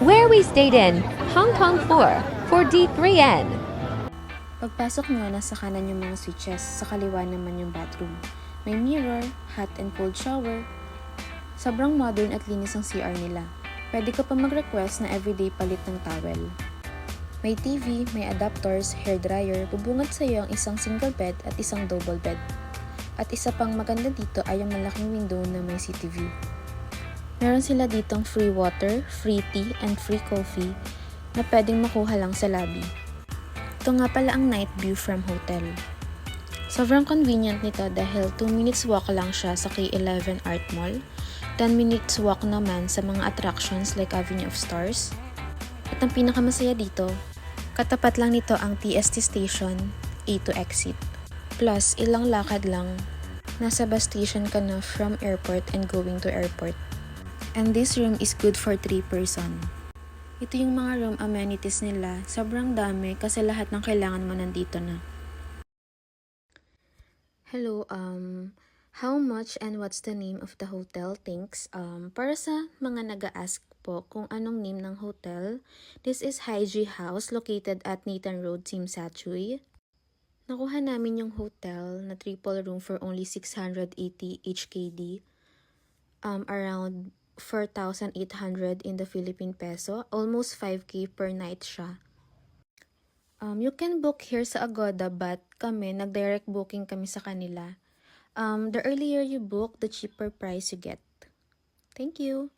where we stayed in Hong Kong for D3N. Pagpasok nyo, nasa kanan yung mga switches, sa kaliwa naman yung bathroom. May mirror, hot and cold shower. Sobrang modern at linis ang CR nila. Pwede ka pa mag-request na everyday palit ng towel. May TV, may adapters, hairdryer, bubungad sa iyo ang isang single bed at isang double bed. At isa pang maganda dito ay ang malaking window na may city view. Meron sila ditong free water, free tea, and free coffee na pwedeng makuha lang sa lobby. Ito nga pala ang night view from hotel. Sobrang convenient nito dahil 2 minutes walk lang siya sa K11 Art Mall, 10 minutes walk naman sa mga attractions like Avenue of Stars. At ang pinakamasaya dito, katapat lang nito ang TST station, A to exit. Plus, ilang lakad lang, nasa bus station ka na from airport and going to airport. And this room is good for 3 person. Ito yung mga room amenities nila. Sobrang dami kasi lahat ng kailangan mo nandito na. Hello, how much and what's the name of the hotel? Thanks. Para sa mga nag-a-ask po kung anong name ng hotel, this is Haiji House located at Nathan Road, Tsim Sha Tsui. Nakuha namin yung hotel na triple room for only 680 HKD. Around 4,800 in the Philippine peso. Almost 5K per night siya. You can book here sa Agoda but kami, nag-direct booking kami sa kanila. The earlier you book, the cheaper price you get. Thank you!